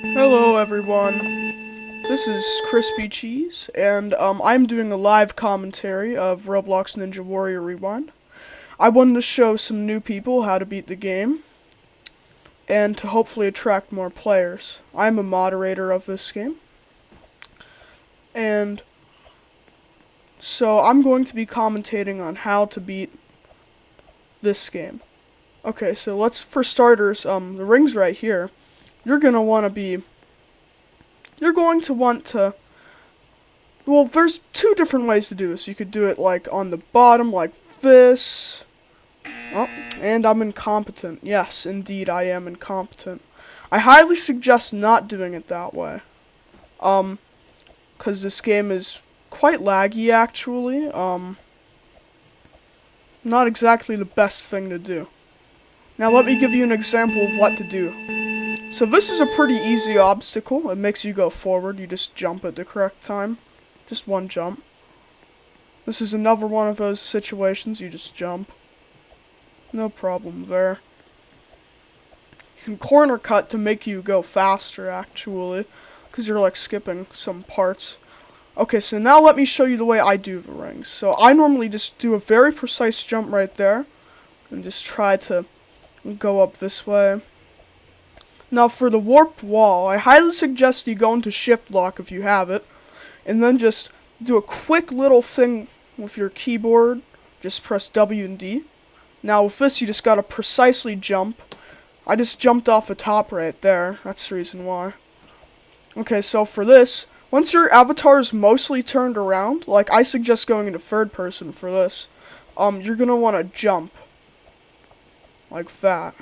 Hello everyone, this is Crispy Cheese, and I'm doing a live commentary of Roblox Ninja Warrior Rewind. I wanted to show some new people how to beat the game, and to hopefully attract more players. I'm a moderator of this game, and so I'm going to be commentating on how to beat this game. Okay, so for starters, the ring's right here. You're going to want to, well, there's two different ways to do this. You could do it like on the bottom, like this. Oh, and I'm incompetent. Yes, indeed, I am incompetent. I highly suggest not doing it that way. Because this game is quite laggy, actually. Not exactly the best thing to do. Now let me give you an example of what to do. So this is a pretty easy obstacle. It makes you go forward. You just jump at the correct time. Just one jump. This is another one of those situations. You just jump. No problem there. You can corner cut to make you go faster, actually. Because you're like skipping some parts. Okay, so now let me show you the way I do the rings. So I normally just do a very precise jump right there. And just try to go up this way. Now for the warped wall, I highly suggest you go into shift lock if you have it, and then just do a quick little thing with your keyboard. Just press W and D. Now with this, you just gotta precisely jump. I just jumped off the top right there. That's the reason why. Okay, so for this, once your avatar is mostly turned around, like I suggest going into third person for this, you're gonna want to jump like that.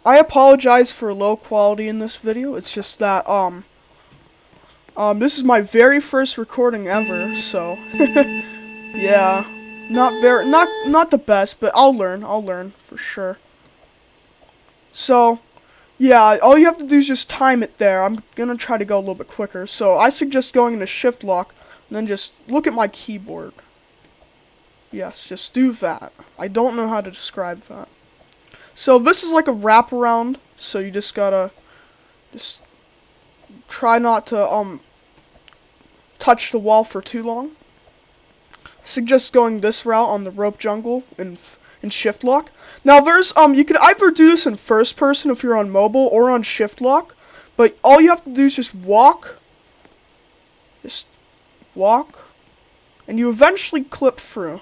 I apologize for low quality in this video. It's just that this is my very first recording ever, so yeah, not the best, but I'll learn for sure. So yeah, all you have to do is just time it there. I'm gonna try to go a little bit quicker. So I suggest going into shift lock and then just look at my keyboard. Yes, just do that. I don't know how to describe that. So this is like a wraparound, so you just gotta try not to touch the wall for too long. I suggest going this route on the rope jungle in shift lock. Now there's you could either do this in first person if you're on mobile or on shift lock, but all you have to do is just walk, and you eventually clip through.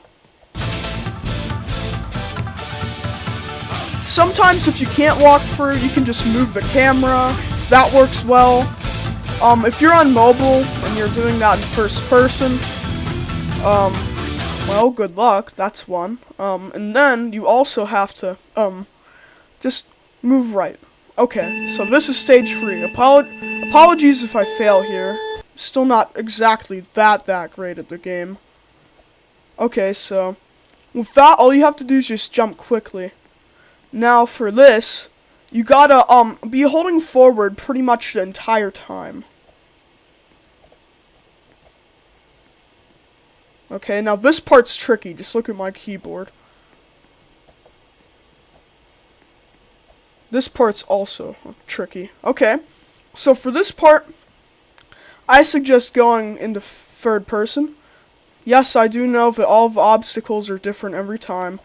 Sometimes if you can't walk through, you can just move the camera. That works well. If you're on mobile and you're doing that in first person, well, good luck. That's one. And then you also have to just move right. Okay, so this is stage 3. Apologies if I fail here. Still not exactly that great at the game. Okay, so with that, all you have to do is just jump quickly. Now for this, you gotta be holding forward pretty much the entire time. Okay, now this part's tricky. Just look at my keyboard. This part's also tricky. Okay, so for this part, I suggest going into third person. Yes, I do know that all the obstacles are different every time.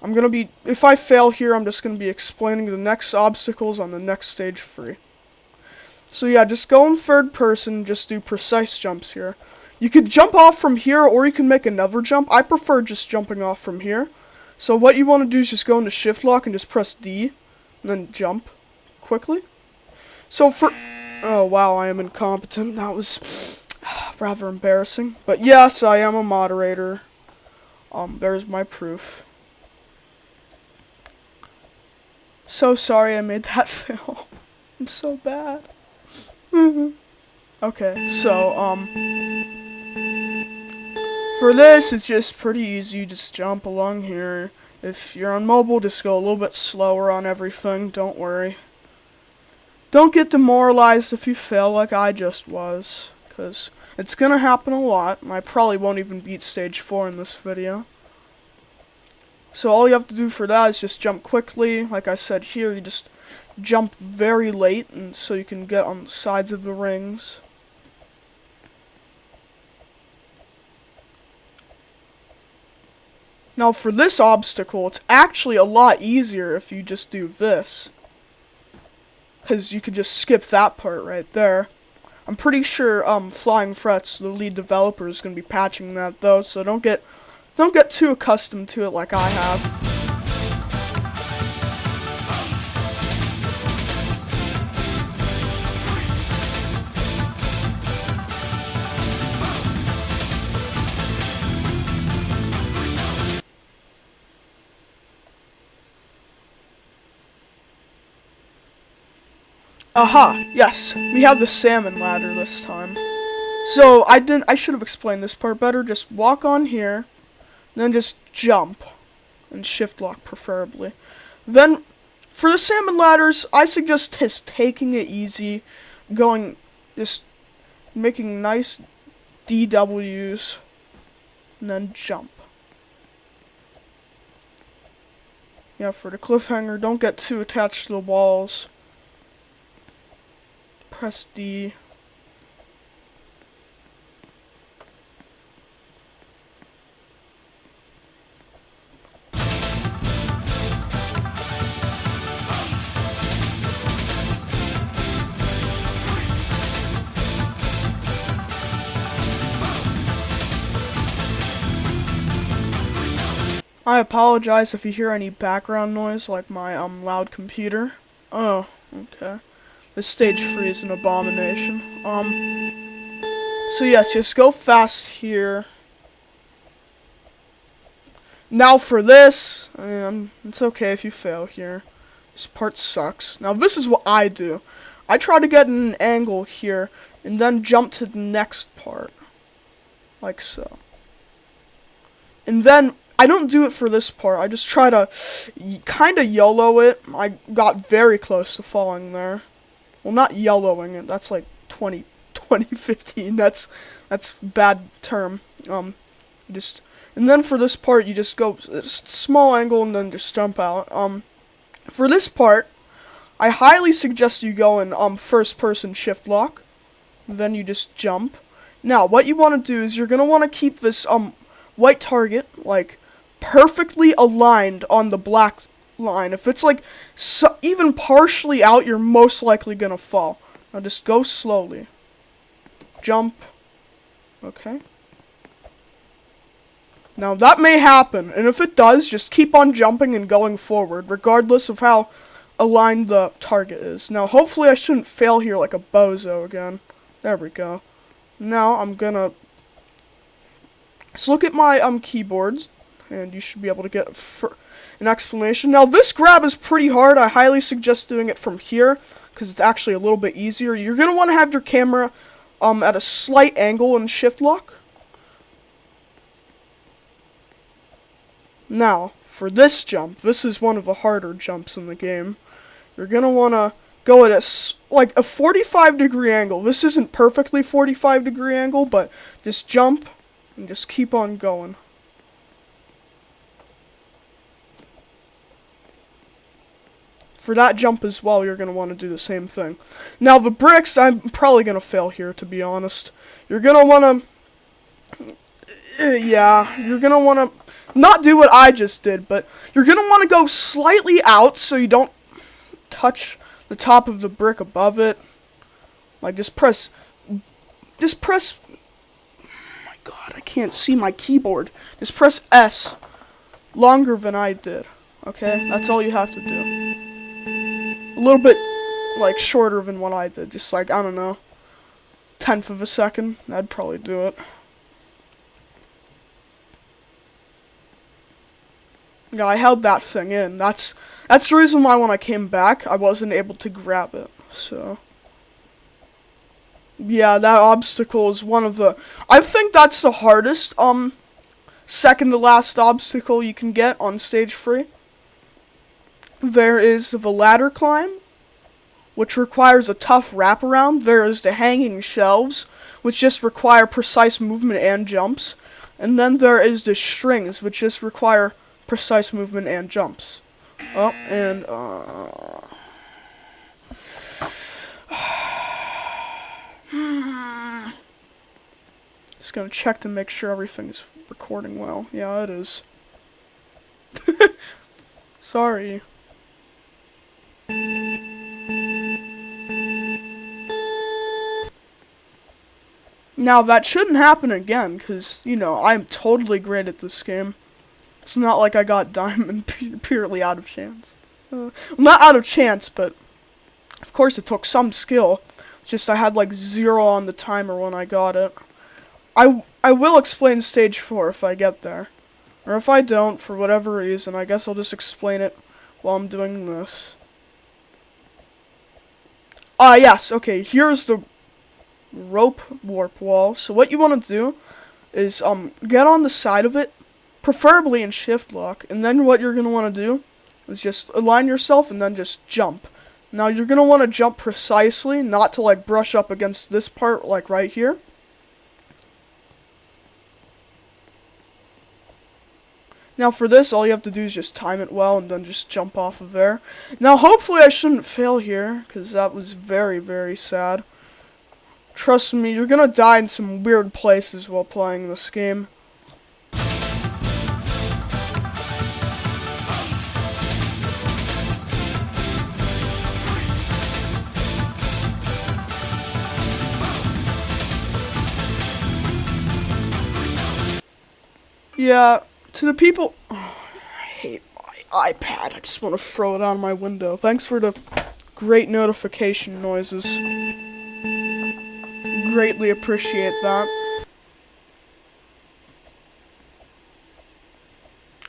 If I fail here, I'm just going to be explaining the next obstacles on the next stage 3. So yeah, just go in third person, just do precise jumps here. You could jump off from here, or you can make another jump. I prefer just jumping off from here. So what you want to do is just go into shift lock and just press D, and then jump quickly. So oh wow, I am incompetent. That was rather embarrassing. But yes, I am a moderator. There's my proof. So sorry I made that fail. I'm so bad. Okay, so, for this, it's just pretty easy. You just jump along here. If you're on mobile, just go a little bit slower on everything. Don't worry. Don't get demoralized if you fail like I just was, because it's gonna happen a lot. I probably won't even beat stage 4 in this video. So all you have to do for that is just jump quickly. Like I said here, you just jump very late, and so you can get on the sides of the rings. Now for this obstacle, it's actually a lot easier if you just do this, because you could just skip that part right there. I'm pretty sure Flying Frets, the lead developer, is going to be patching that though, so don't get too accustomed to it like I have. Aha, yes, we have the salmon ladder this time. So I should have explained this part better. Just walk on here, then just jump, and shift lock preferably. Then, for the salmon ladders, I suggest just taking it easy, just making nice DWs, and then jump. Yeah, for the cliffhanger, don't get too attached to the walls. Press D. I apologize if you hear any background noise like my loud computer. Oh, okay. This stage 3 is an abomination. So yes, just go fast here. Now for this, it's okay if you fail here. This part sucks. Now this is what I do. I try to get an angle here, and then jump to the next part. Like so. And then, I don't do it for this part, I just try to kinda YOLO it. I got very close to falling there. Well, not YOLOing it, that's like 2015, that's bad term. And then for this part, you just go small angle and then just jump out. For this part, I highly suggest you go in first person shift lock. Then you just jump. Now, what you want to do is you're gonna want to keep this white target like perfectly aligned on the black line. If it's like even partially out, you're most likely gonna fall. Now just go slowly. Jump. Okay. Now that may happen, and if it does, just keep on jumping and going forward, regardless of how aligned the target is. Now hopefully I shouldn't fail here like a bozo again. There we go. Now I'm gonna look at my keyboards, and you should be able to get an explanation. Now this grab is pretty hard. I highly suggest doing it from here, because it's actually a little bit easier. You're gonna want to have your camera at a slight angle in shift lock. Now, for this jump, this is one of the harder jumps in the game. You're gonna want to go at like a 45-degree angle. This isn't perfectly 45-degree angle, but just jump and just keep on going. For that jump as well, you're going to want to do the same thing. Now the bricks, I'm probably going to fail here, to be honest. You're going to want to, yeah, you're going to want to not do what I just did, but you're going to want to go slightly out so you don't touch the top of the brick above it. Like just press, oh my god, I can't see my keyboard. Just press S longer than I did. Okay, that's all you have to do. A little bit, like, shorter than what I did. Just like, I don't know, 1/10 of a second. That'd probably do it. Yeah, I held that thing in. That's the reason why when I came back, I wasn't able to grab it. So, yeah, that obstacle is one of the... I think that's the hardest, second to last obstacle you can get on stage 3. There is the ladder climb, which requires a tough wraparound. There is the hanging shelves, which just require precise movement and jumps. And then there is the strings, which just require precise movement and jumps. Oh, and just gonna check to make sure everything is recording well. Yeah, it is. Sorry. Now, that shouldn't happen again, because, you know, I'm totally great at this game. It's not like I got diamond purely out of chance. Well, not out of chance, but of course it took some skill. It's just I had like 0 on the timer when I got it. I will explain stage 4 if I get there. Or if I don't, for whatever reason, I guess I'll just explain it while I'm doing this. Yes, okay, here's the rope warp wall. So what you want to do is get on the side of it, preferably in shift lock, and then what you're going to want to do is just align yourself and then just jump. Now you're going to want to jump precisely, not to like brush up against this part like right here. Now for this, all you have to do is just time it well and then just jump off of there. Now hopefully I shouldn't fail here, because that was very, very sad. Trust me, you're gonna die in some weird places while playing this game. Yeah, to the people... Oh, I hate my iPad. I just want to throw it out my window. Thanks for the great notification noises. Greatly appreciate that.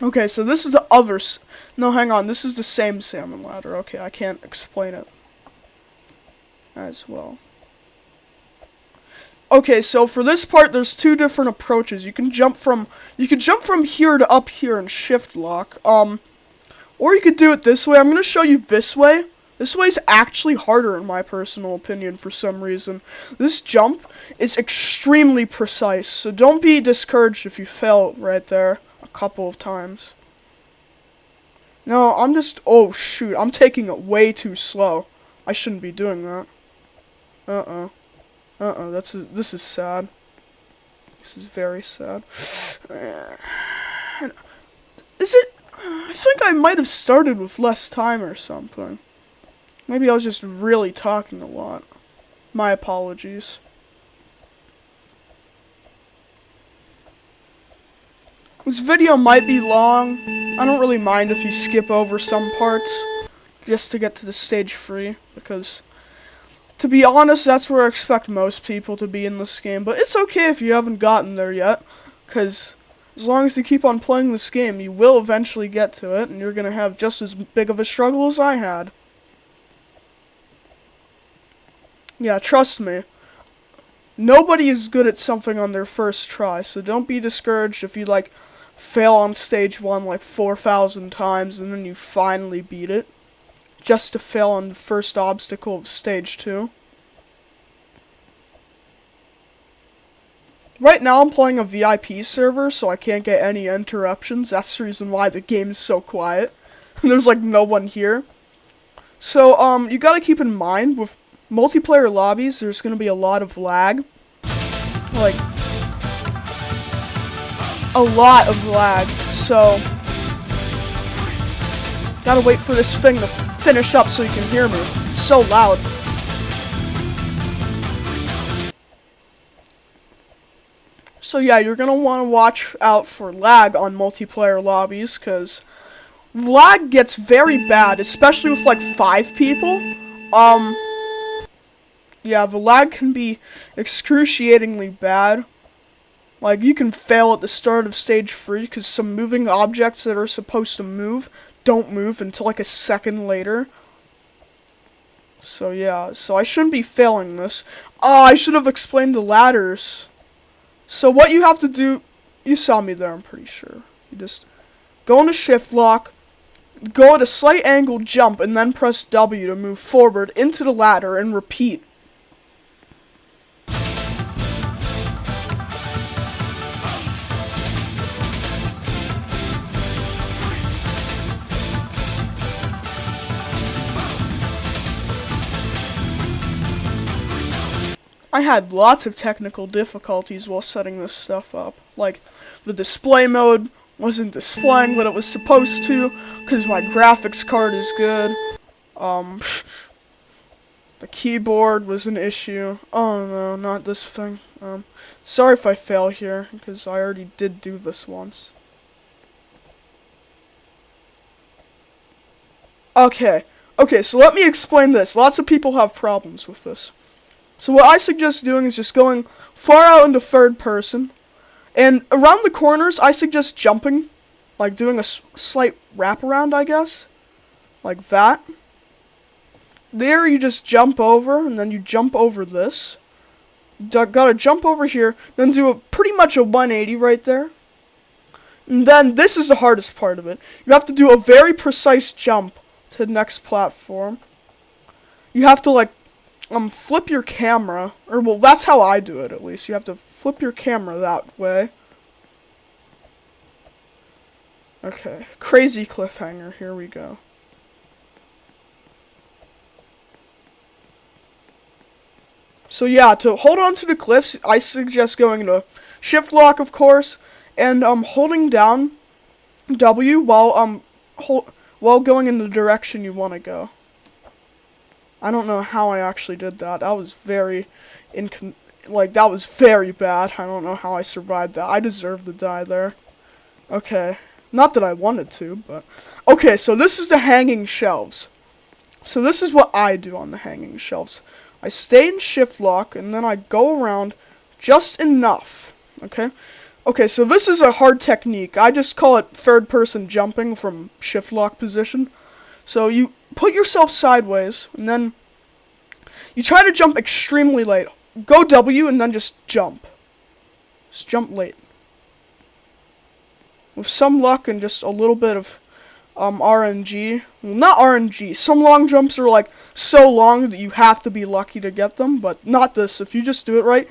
Okay, so this is the other... No, hang on. This is the same salmon ladder. Okay, I can't explain it as well. Okay, so for this part, there's 2 different approaches. You can jump from here to up here in shift lock. Or you could do it this way. I'm gonna show you this way. This way is actually harder in my personal opinion for some reason. This jump is extremely precise, so don't be discouraged if you fail right there a couple of times. No, I'm just... Oh, shoot. I'm taking it way too slow. I shouldn't be doing that. This is sad. This is very sad. Is it... I think I might have started with less time or something. Maybe I was just really talking a lot. My apologies. This video might be long. I don't really mind if you skip over some parts just to get to the stage 3, because to be honest, that's where I expect most people to be in this game. But it's okay if you haven't gotten there yet, because as long as you keep on playing this game, you will eventually get to it, and you're gonna have just as big of a struggle as I had. Yeah, trust me. Nobody is good at something on their first try, so don't be discouraged if you, like, fail on stage 1 like 4,000 times and then you finally beat it. Just to fail on the first obstacle of stage 2. Right now I'm playing a VIP server, so I can't get any interruptions. That's the reason why the game is so quiet. There's like no one here. So, you gotta keep in mind, with multiplayer lobbies, there's gonna be a lot of lag. Like, a lot of lag. So, gotta wait for this thing to finish up so you can hear me. It's so loud. So yeah, you're gonna want to watch out for lag on multiplayer lobbies, because lag gets very bad, especially with like 5 people. Yeah, the lag can be excruciatingly bad. Like, you can fail at the start of stage 3 because some moving objects that are supposed to move don't move until like a second later. So yeah, so I shouldn't be failing this. I should have explained the ladders. So what you have to do... You saw me there, I'm pretty sure. You just go into shift lock, go at a slight angle, jump, and then press W to move forward into the ladder and repeat. I had lots of technical difficulties while setting this stuff up. Like, the display mode wasn't displaying what it was supposed to, because my graphics card is good. The keyboard was an issue. Oh no, not this thing. Sorry if I fail here, because I already did do this once. Okay, so let me explain this. Lots of people have problems with this. So what I suggest doing is just going far out into third person. And around the corners, I suggest jumping. Like doing a slight wraparound, I guess. Like that. There you just jump over, and then you jump over this. Gotta jump over here, then do pretty much a 180 right there. And then this is the hardest part of it. You have to do a very precise jump to the next platform. You have to like flip your camera, or well, that's how I do it at least. You have to flip your camera that way. Okay, crazy cliffhanger, here we go. So yeah, to hold on to the cliffs, I suggest going into shift lock, of course, and holding down W while while going in the direction you want to go. I don't know how I actually did that. That was very that was very bad. I don't know how I survived that. I deserved to die there. Okay. Not that I wanted to, but okay, so this is the hanging shelves. So this is what I do on the hanging shelves. I stay in shift lock, and then I go around just enough. Okay, so this is a hard technique. I just call it third person jumping from shift lock position. So you put yourself sideways, and then you try to jump extremely late. Go W, and then just jump. Just jump late. With some luck and just a little bit of RNG. Well, not RNG. Some long jumps are like so long that you have to be lucky to get them, but not this. If you just do it right,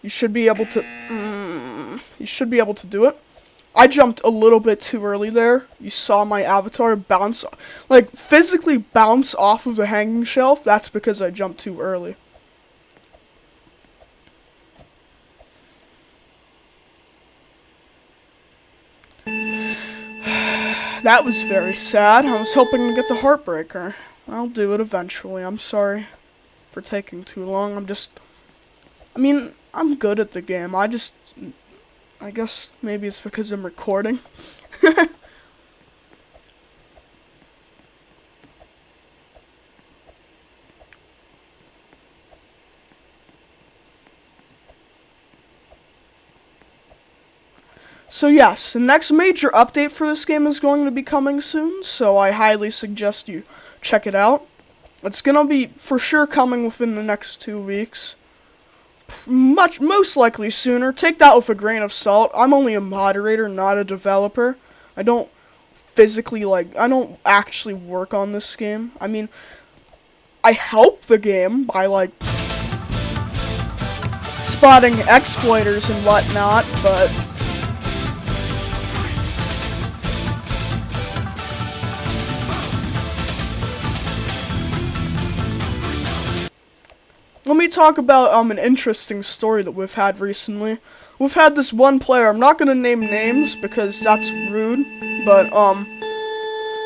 you should be able to. You should be able to do it. I jumped a little bit too early there. You saw my avatar bounce, like physically bounce off of the hanging shelf. That's because I jumped too early. That was very sad. I was hoping to get the heartbreaker. I'll do it eventually. I'm sorry for taking too long. I mean, I'm good at the game. I guess maybe it's because I'm recording. So yes, the next major update for this game is going to be coming soon, so I highly suggest you check it out. It's gonna be for sure coming within the next 2 weeks. Most likely sooner. Take that with a grain of salt. I'm only a moderator, not a developer. I don't actually work on this game. I mean, I help the game by spotting exploiters and whatnot, but let me talk about an interesting story that we've had recently. We've had this one player, I'm not gonna name names because that's rude, but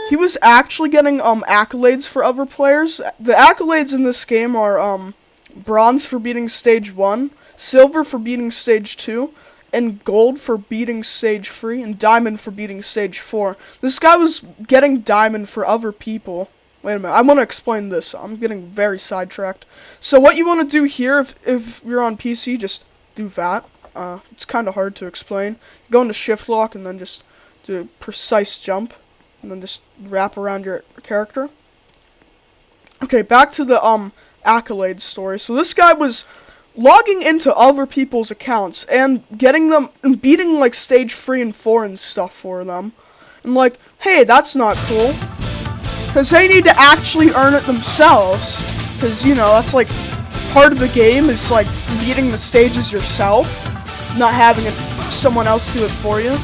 he was actually getting accolades for other players. The accolades in this game are bronze for beating stage 1, silver for beating stage 2, and gold for beating stage 3, and diamond for beating stage 4. This guy was getting diamond for other people. Wait a minute, I want to explain this. I'm getting very sidetracked. So what you want to do here, if you're on PC, just do that. It's kind of hard to explain. Go into shift lock and then just do a precise jump. And then just wrap around your character. Okay, back to the accolade story. So this guy was logging into other people's accounts and getting them and beating like stage 3 and 4 and stuff for them. And like, hey, that's not cool. Because they need to actually earn it themselves. Because, you know, that's like part of the game is like beating the stages yourself, not having someone else do it for you.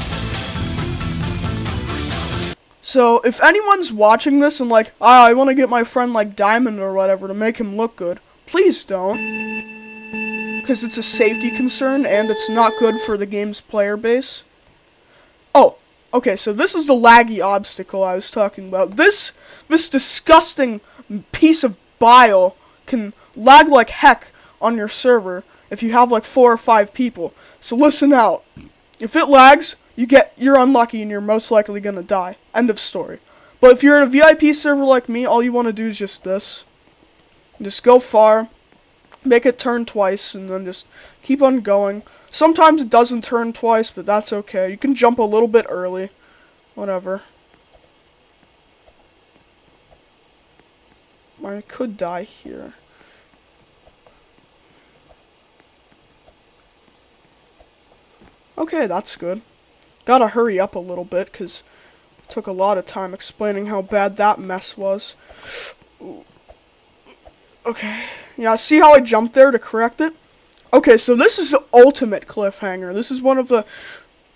So, if anyone's watching this and like, I want to get my friend like Diamond or whatever to make him look good, please don't. Because it's a safety concern and it's not good for the game's player base. Oh, okay, so this is the laggy obstacle I was talking about. This disgusting piece of bile can lag like heck on your server if you have like 4 or 5 people. So listen out. If it lags, you're unlucky and you're most likely gonna die. End of story. But if you're in a VIP server like me, all you want to do is just this. Just go far, make it turn twice, and then just keep on going. Sometimes it doesn't turn twice, but that's okay. You can jump a little bit early. Whatever. I could die here. Okay, that's good. Gotta hurry up a little bit, because it took a lot of time explaining how bad that mess was. Okay. Yeah, see how I jumped there to correct it? Okay, so this is the ultimate cliffhanger. This is one of the...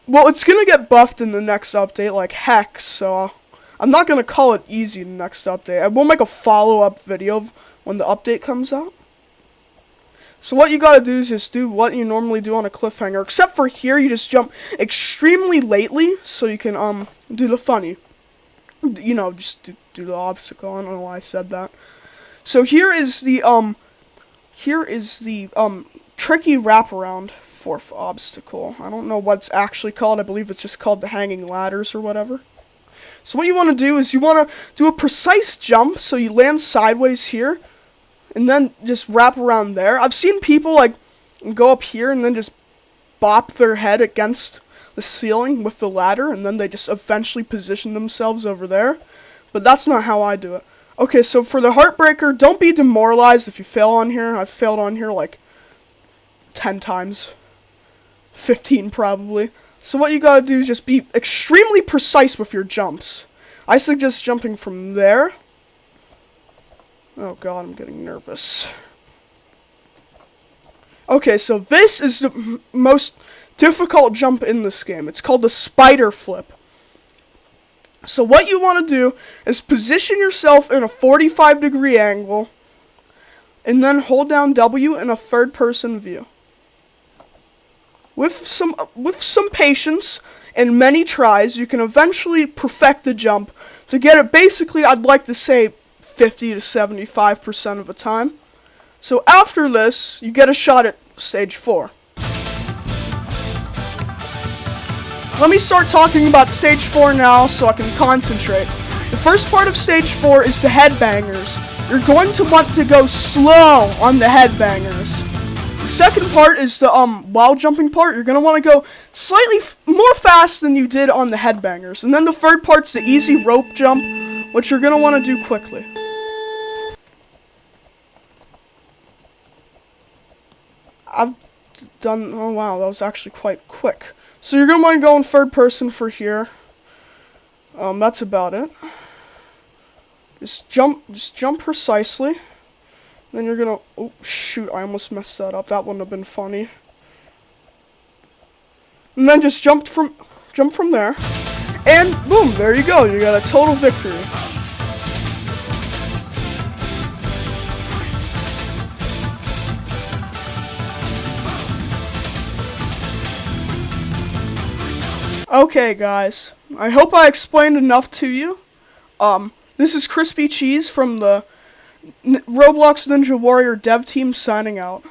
Well, it's gonna get buffed in the next update, like heck, so... I'm not gonna call it easy in the next update. I will make a follow-up video when the update comes out. So what you gotta do is just do what you normally do on a cliffhanger. Except for here, you just jump extremely lately, so you can, do the funny. You know, just do the obstacle. I don't know why I said that. So here is the, tricky wraparound 4th obstacle. I don't know what it's actually called. I believe it's just called the hanging ladders or whatever. So what you want to do is you want to do a precise jump, so you land sideways here, and then just wrap around there. I've seen people like go up here and then just bop their head against the ceiling with the ladder, and then they just eventually position themselves over there. But that's not how I do it. Okay, so for the Heartbreaker, don't be demoralized if you fail on here. I've failed on here like 10 times. 15 probably. So what you gotta do is just be extremely precise with your jumps. I suggest jumping from there. Oh god, I'm getting nervous. Okay, so this is the most difficult jump in this game. It's called the spider flip. So what you want to do is position yourself in a 45-degree angle, and then hold down W in a third-person view. With some patience and many tries, you can eventually perfect the jump to get it basically, I'd like to say, 50 to 75% of the time. So after this, you get a shot at stage 4. Let me start talking about stage 4 now so I can concentrate. The first part of stage 4 is the headbangers. You're going to want to go slow on the headbangers. The second part is the wall jumping part. You're going to want to go slightly more fast than you did on the headbangers. And then the third part's the easy rope jump, which you're going to want to do quickly. I've done, oh wow, that was actually quite quick. So you're going to want to go in third person for here. That's about it. Just jump precisely. Then you're gonna, oh shoot, I almost messed that up. That wouldn't have been funny. And then just jump from there. And boom, there you go. You got a total victory. Okay, guys. I hope I explained enough to you. This is Crispy Cheese from the Roblox Ninja Warrior dev team signing out.